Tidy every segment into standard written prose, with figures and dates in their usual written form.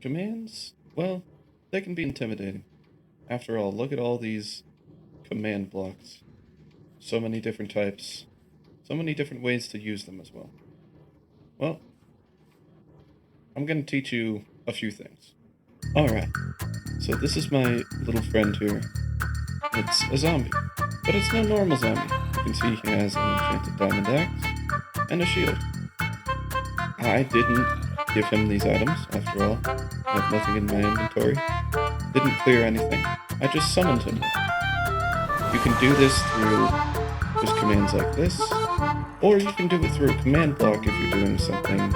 Commands, well, they can be intimidating. After all, look at all these command blocks. So many different types, so many different ways to use them as well. Well, I'm going to teach you a few things. Alright, so this is my little friend here. It's a zombie, but it's no normal zombie. You can see he has an enchanted diamond axe and a shield. I didn't give him these items, after all. I have nothing in my inventory. Didn't clear anything. I just summoned him. You can do this through just commands like this, or you can do it through a command block if you're doing something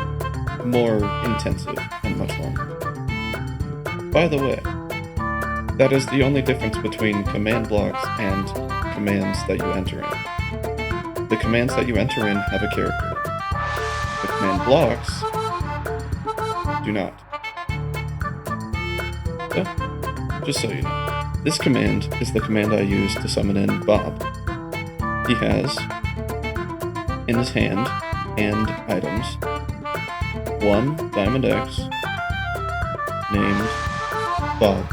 more intensive and much longer. By the way, that is the only difference between command blocks and commands that you enter in. The commands that you enter in have a character. The command blocks do not. So, just so you know, this command is the command I use to summon in Bob. He has, in his hand and items, one diamond axe named Bob.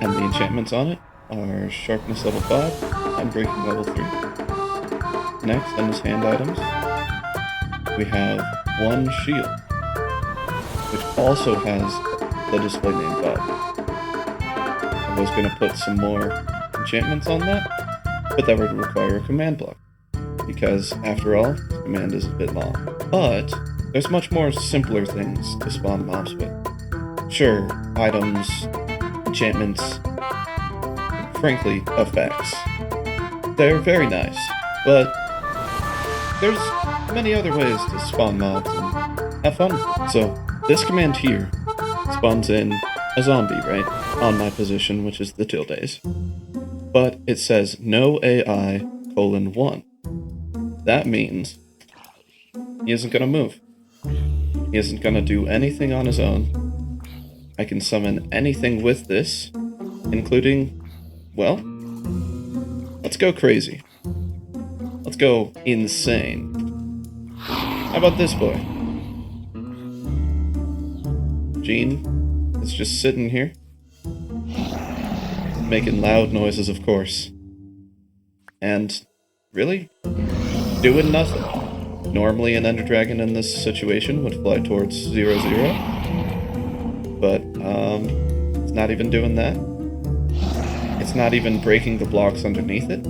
And the enchantments on it are sharpness level 5, unbreaking level 3. Next, in his hand items, we have one shield, which also has the display name Bob. I was going to put some more enchantments on that, but that would require a command block, because after all, the command is a bit long. But there's much more simpler things to spawn mobs with. Sure, items, enchantments, frankly, effects. They're very nice, but there's many other ways to spawn mobs and have fun with them. So, this command here spawns in a zombie, right? On my position, which is the tildes. But it says no AI, 1. That means he isn't gonna move. He isn't gonna do anything on his own. I can summon anything with this, including, well, let's go crazy. Let's go insane. How about this boy? Gene is just sitting here, making loud noises, of course. And, really? Doing nothing. Normally an Ender Dragon in this situation would fly towards 0-0. But, it's not even doing that. It's not even breaking the blocks underneath it.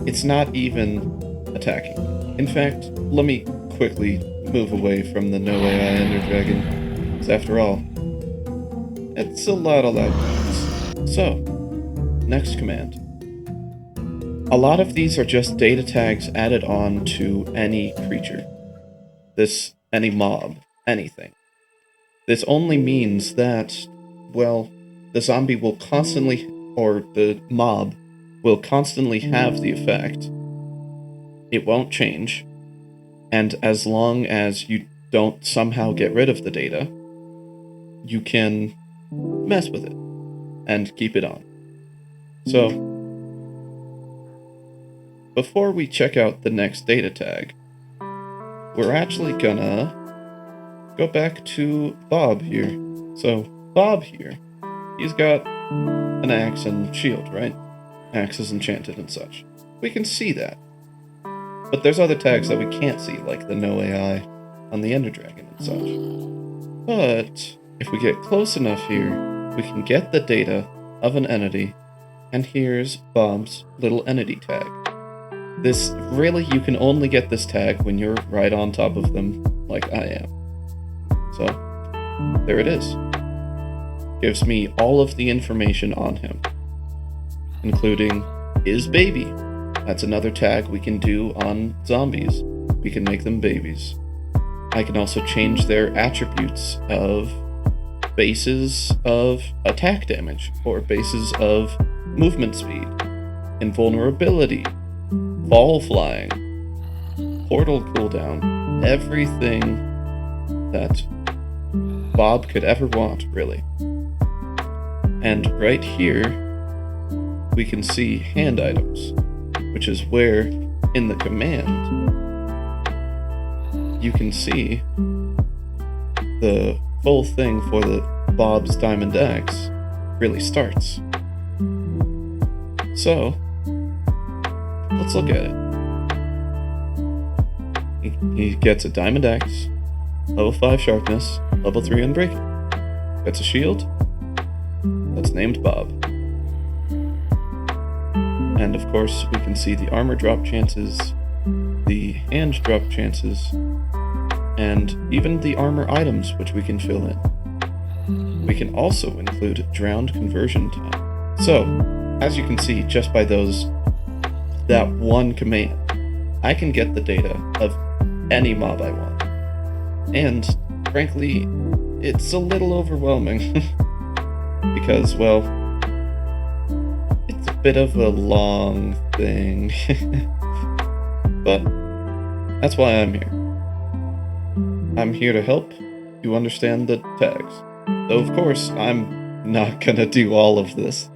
It's not even attacking. In fact, let me quickly move away from the no AI Ender Dragon, because after all, it's a lot of loud noise. So, next command. A lot of these are just data tags added on to any creature. Any mob, anything. This only means that, well, the zombie will constantly, or the mob, will constantly have the effect. It won't change, and as long as you don't somehow get rid of the data, you can mess with it, and keep it on. So, before we check out the next data tag, we're actually gonna go back to Bob here. So, Bob here, he's got an axe and shield, right? Axe is enchanted and such. We can see that. But there's other tags that we can't see, like the no AI on the Ender Dragon and such. But, if we get close enough here, we can get the data of an entity, and here's Bob's little entity tag. This, really, you can only get this tag when you're right on top of them, like I am. So, there it is. Gives me all of the information on him, including his baby. That's another tag we can do on zombies. We can make them babies. I can also change their attributes of bases of attack damage, or bases of movement speed, invulnerability, fall flying, portal cooldown, everything that Bob could ever want, really. And right here, we can see hand items, which is where, in the command, you can see the full thing for the Bob's Diamond Axe really starts. So, let's look at it. He gets a Diamond Axe, level 5 sharpness, level 3 unbreaking. Gets a shield that's named Bob. And of course, we can see the armor drop chances, the hand drop chances, and even the armor items which we can fill in. We can also include drowned conversion time. So, as you can see just by that one command, I can get the data of any mob I want. And frankly, it's a little overwhelming because, well, it's a bit of a long thing. But that's why I'm here. I'm here to help you understand the tags. Though of course, I'm not gonna do all of this.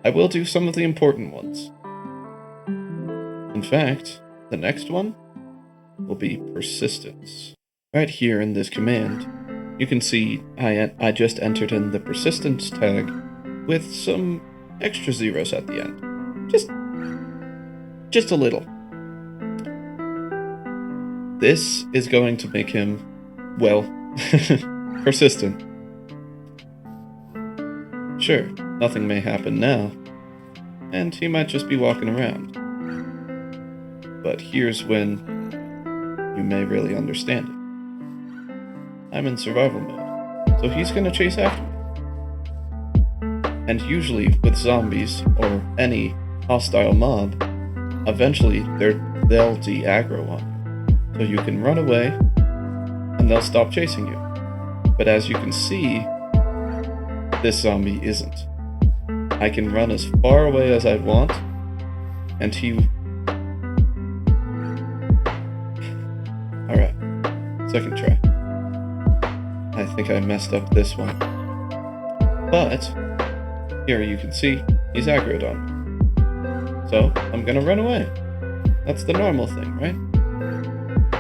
I will do some of the important ones. In fact, the next one will be persistence. Right here in this command, you can see I just entered in the persistence tag with some extra zeros at the end. Just a little. This is going to make him, well, persistent. Sure, nothing may happen now, and he might just be walking around. But here's when you may really understand it. I'm in survival mode, so he's gonna chase after me. And usually with zombies, or any hostile mob, eventually they'll de-aggro on you. So you can run away, and they'll stop chasing you. But as you can see, this zombie isn't. I can run as far away as I want, and he... Alright, second try. I think I messed up this one. But, here you can see, he's aggroed on me. So, I'm gonna run away. That's the normal thing, right?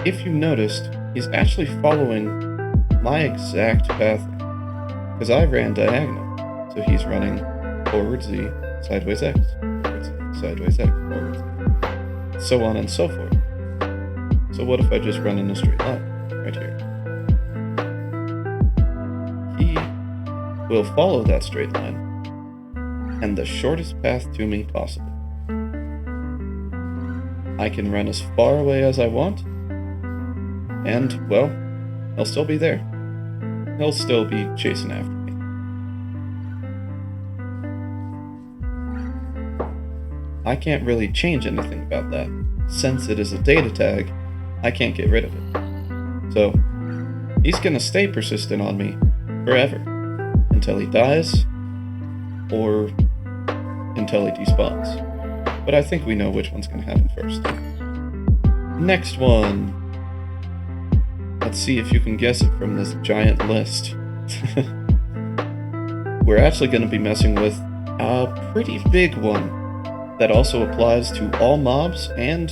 If you noticed, he's actually following my exact path, because I ran diagonal. So he's running forward Z, sideways X, forward Z, sideways X, forward Z, so on and so forth. So what if I just run in a straight line, right here? He will follow that straight line, and the shortest path to me possible. I can run as far away as I want, and, well, he'll still be there. He'll still be chasing after me. I can't really change anything about that. Since it is a data tag, I can't get rid of it. So, he's gonna stay persistent on me forever. Until he dies, or until he despawns. But I think we know which one's gonna happen first. Next one. Let's see if you can guess it from this giant list. We're actually going to be messing with a pretty big one that also applies to all mobs and,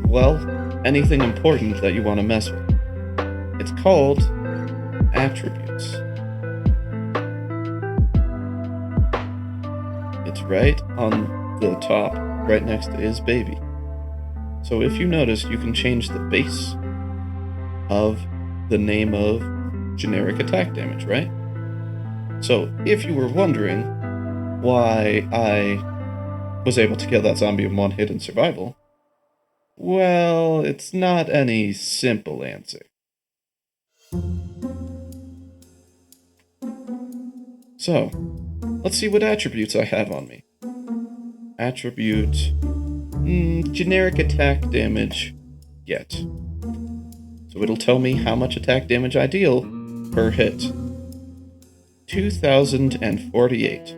well, anything important that you want to mess with. It's called attributes. It's right on the top, right next to his baby. So if you notice, you can change the base of the name of generic attack damage, right? So, if you were wondering why I was able to kill that zombie in one hit in survival, well, it's not any simple answer. So, let's see what attributes I have on me. Attribute, generic attack damage, get. So it'll tell me how much attack damage I deal per hit. 2,048.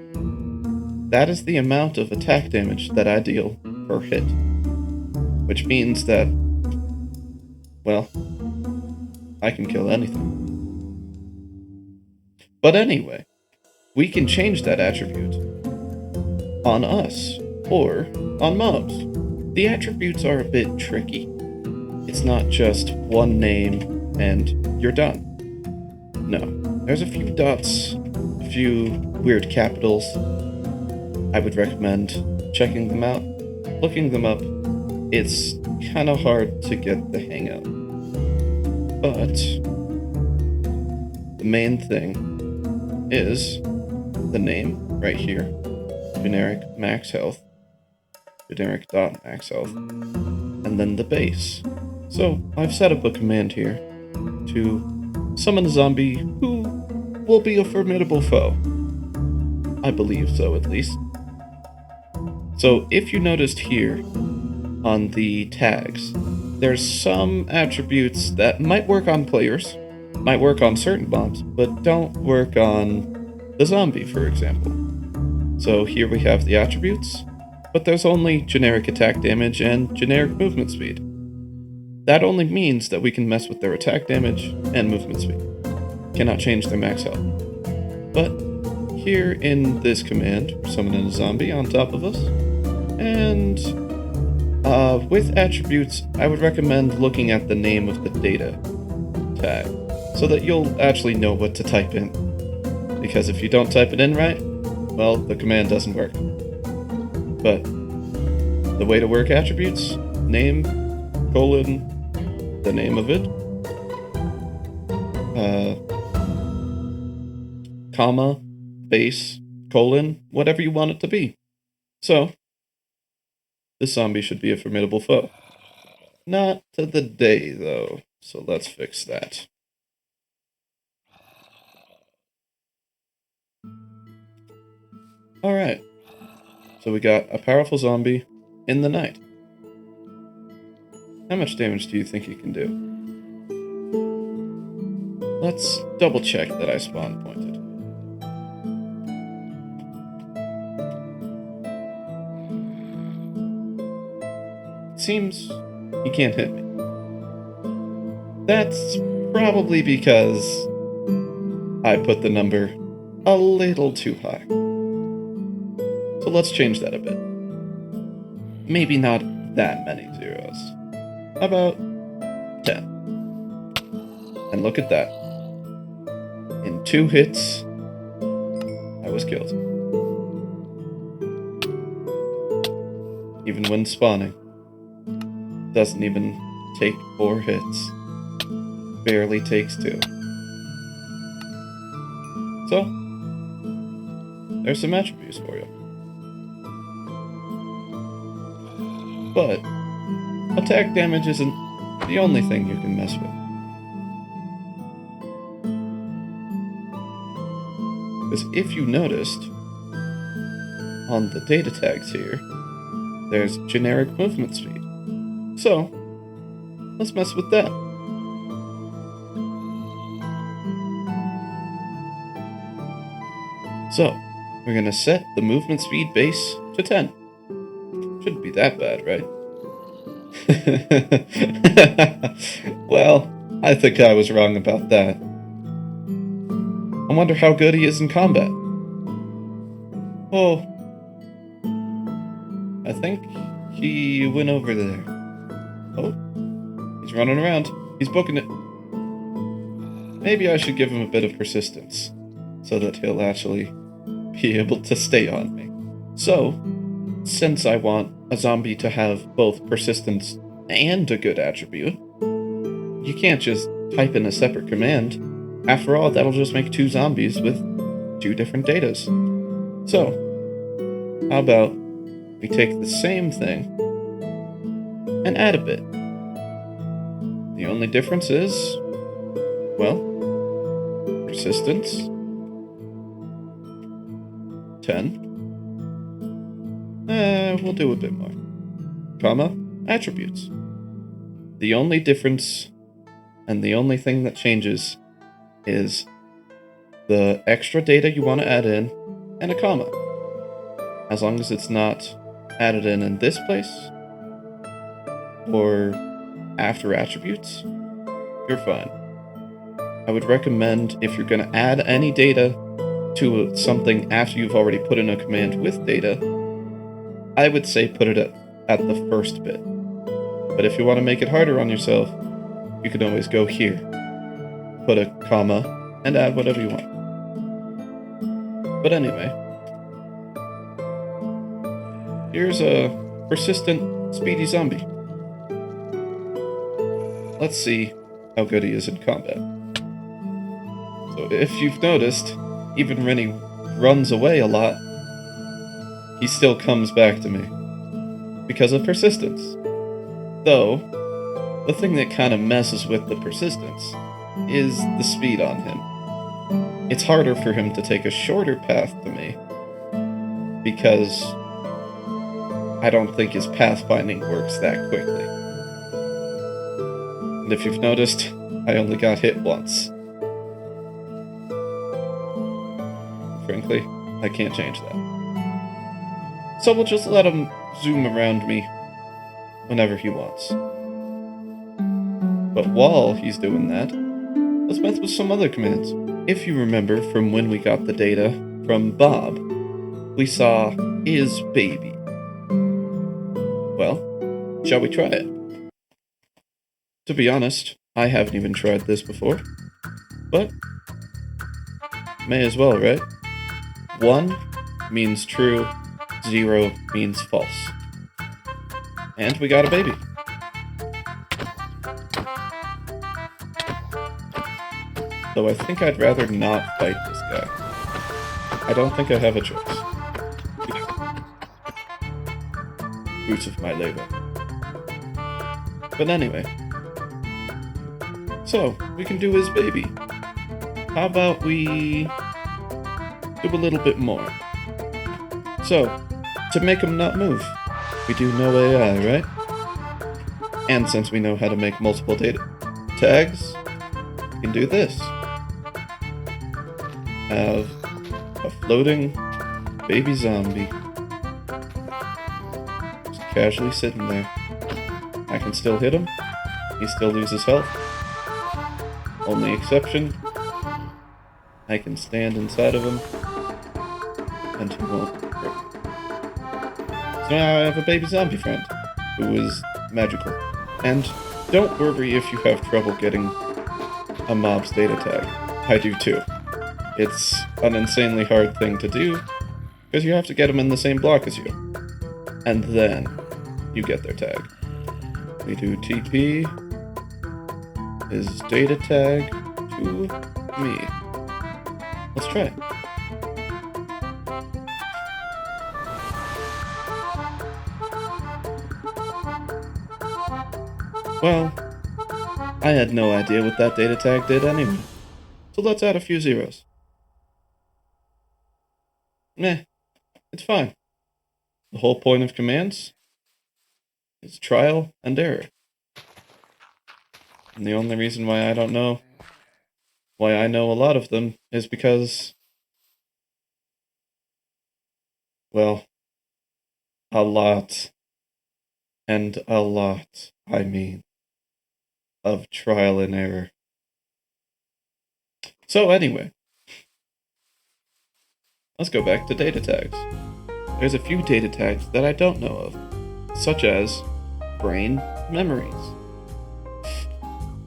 That is the amount of attack damage that I deal per hit. Which means that, well, I can kill anything. But anyway, we can change that attribute on us or on mobs. The attributes are a bit tricky. It's not just one name and you're done. No. There's a few dots, a few weird capitals. I would recommend checking them out, looking them up. It's kind of hard to get the hang of. But the main thing is the name right here. Generic max health. Generic dot max health. And then the base. So I've set up a command here to summon a zombie who will be a formidable foe. I believe so, at least. So if you noticed here on the tags, there's some attributes that might work on players, might work on certain mobs, but don't work on the zombie, for example. So here we have the attributes, but there's only generic attack damage and generic movement speed. That only means that we can mess with their attack damage and movement speed. Cannot change their max health. But here in this command, we're summoning a zombie on top of us, and with attributes, I would recommend looking at the name of the data tag, so that you'll actually know what to type in. Because if you don't type it in right, well, the command doesn't work. But the way to work attributes, name, colon, the name of it, comma, base, colon, whatever you want it to be. So, this zombie should be a formidable foe. Not to the day, though, so let's fix that. Alright, so we got a powerful zombie in the night. How much damage do you think he can do? Let's double check that I spawn pointed. It seems he can't hit me. That's probably because I put the number a little too high. So let's change that a bit. Maybe not that many zeros. How about 10? And look at that. In 2 hits, I was killed. Even when spawning. Doesn't even take 4 hits. Barely takes 2. So, there's some attributes for you. But attack damage isn't the only thing you can mess with. Because if you noticed, on the data tags here, there's generic movement speed. So, let's mess with that. So, we're going to set the movement speed base to 10. Shouldn't be that bad, right? Well, I think I was wrong about that. I wonder how good he is in combat. Oh, I think he went over there. Oh, he's running around. He's booking it. Maybe I should give him a bit of persistence, so that he'll actually be able to stay on me. So, since I want a zombie to have both persistence and a good attribute, you can't just type in a separate command. After all, that'll just make 2 zombies with 2 different datas. So, how about we take the same thing and add a bit. The only difference is, well, persistence, 10. We'll do a bit more. Comma, attributes. The only difference and the only thing that changes is the extra data you want to add in and a comma. As long as it's not added in this place or after attributes, you're fine. I would recommend, if you're going to add any data to something after you've already put in a command with data, I would say put it at the first bit. But if you want to make it harder on yourself, you can always go here. Put a comma and add whatever you want. But anyway, here's a persistent, speedy zombie. Let's see how good he is in combat. So if you've noticed, even when he runs away a lot, he still comes back to me. Because of persistence. Though, the thing that kind of messes with the persistence is the speed on him. It's harder for him to take a shorter path to me, because I don't think his pathfinding works that quickly. And if you've noticed, I only got hit once. Frankly, I can't change that. So we'll just let him zoom around me whenever he wants. But while he's doing that, let's mess with some other commands. If you remember from when we got the data from Bob, we saw is baby. Well, shall we try it? To be honest, I haven't even tried this before, but may as well, right? 1 means true, 0 means false. And we got a baby. Though I think I'd rather not fight this guy. I don't think I have a choice. Fruits of my labor. But anyway. So, we can do his baby. How about we do a little bit more? So, to make him not move, we do no AI, right? And since we know how to make multiple data tags, we can do this. Have a floating baby zombie just casually sitting there. I can still hit him. He still loses health. Only exception, I can stand inside of him and he won't hurt me. So now I have a baby zombie friend who is magical. And don't worry if you have trouble getting a mob's data tag. I do too. It's an insanely hard thing to do, because you have to get them in the same block as you. And then you get their tag. We do TP is data tag to me. Let's try it. Well, I had no idea what that data tag did anyway. So let's add a few zeros. Meh, it's fine. The whole point of commands is trial and error. And the only reason why I don't know why I know a lot of them is because, well, a lot, and a lot, I mean, of trial and error. So anyway, let's go back to data tags. There's a few data tags that I don't know of, such as brain memories.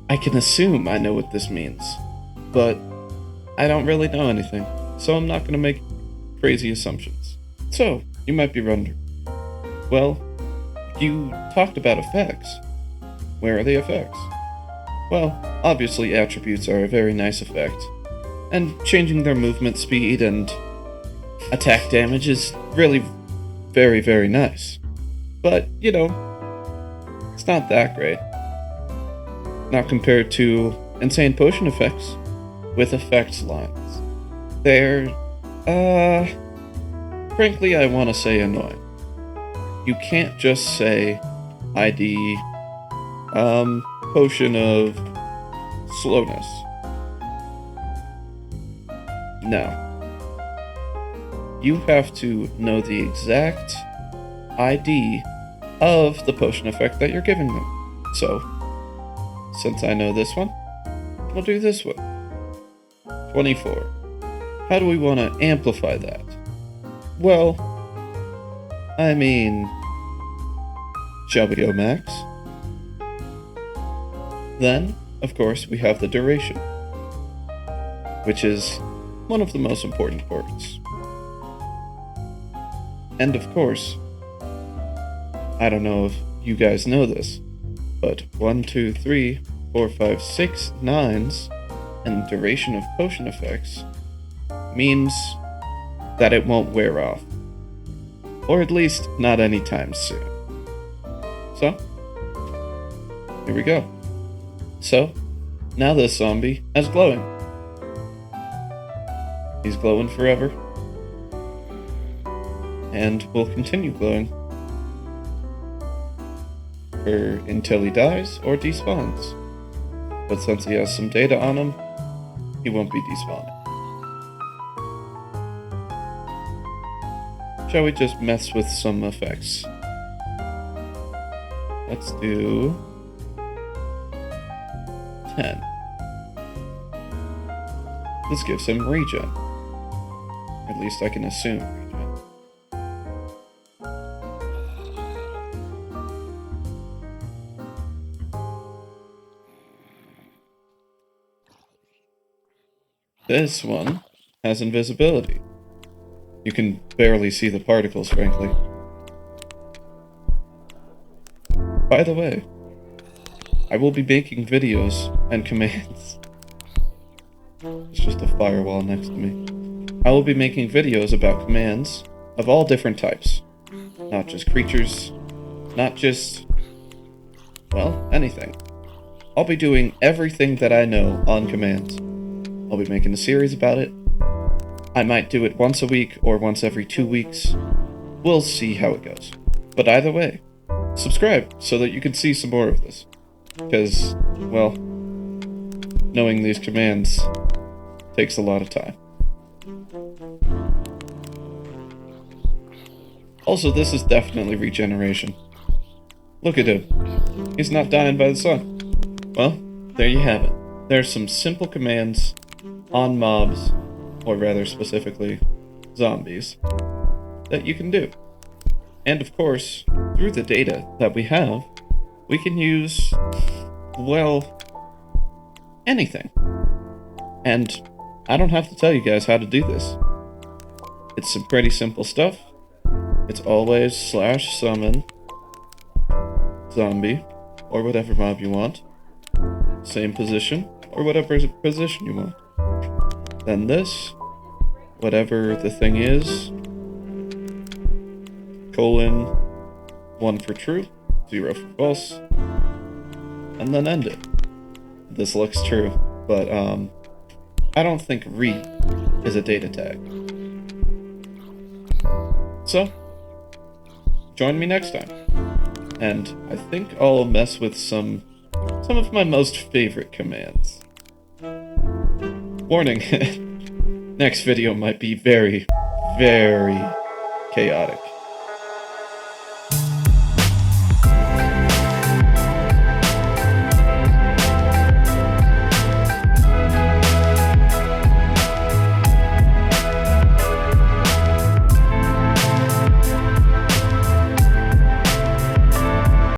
I can assume I know what this means, but I don't really know anything, so I'm not going to make crazy assumptions. So, you might be wondering, well, you talked about effects. Where are the effects? Well, obviously attributes are a very nice effect, and changing their movement speed and attack damage is really very, very nice. But, you know, it's not that great. Not compared to insane potion effects with effects lines. They're, frankly, I want to say annoying. You can't just say ID, potion of slowness. No. You have to know the exact ID of the potion effect that you're giving them. So, since I know this one, we'll do this one. 24. How do we want to amplify that? Well, I mean, shall we go max? Then, of course, we have the duration. which is one of the most important parts. And of course, I don't know if you guys know this, but 1, 2, 3, 4, 5, 6 nines and the duration of potion effects means that it won't wear off. Or at least not anytime soon. So, here we go. So, now this zombie is glowing. He's glowing forever. And will continue glowing until he dies or despawns. But since he has some data on him, he won't be despawning. Shall we just mess with some effects? Let's do 10. This gives him regen. At least I can assume regen. This one has invisibility. You can barely see the particles, frankly. By the way, I will be making videos and commands. It's just a firewall next to me. I will be making videos about commands of all different types. Not just creatures, not just, well, anything. I'll be doing everything that I know on commands. I'll be making a series about it. I might do it once a week or once every 2 weeks. We'll see how it goes. But either way, subscribe so that you can see some more of this. Because, well, knowing these commands takes a lot of time. Also, this is definitely regeneration. Look at him. He's not dying by the sun. Well, there you have it. There's some simple commands on mobs, or rather specifically, zombies, that you can do. And of course, through the data that we have, we can use, well, anything. And I don't have to tell you guys how to do this. It's some pretty simple stuff. It's always /summon zombie, or whatever mob you want. Same position, or whatever position you want. Then this, whatever the thing is, colon, 1 for true, 0 for false, and then end it. This looks true, but I don't think re is a data tag. So, join me next time. And I think I'll mess with some of my most favorite commands. Warning, next video might be very, very chaotic.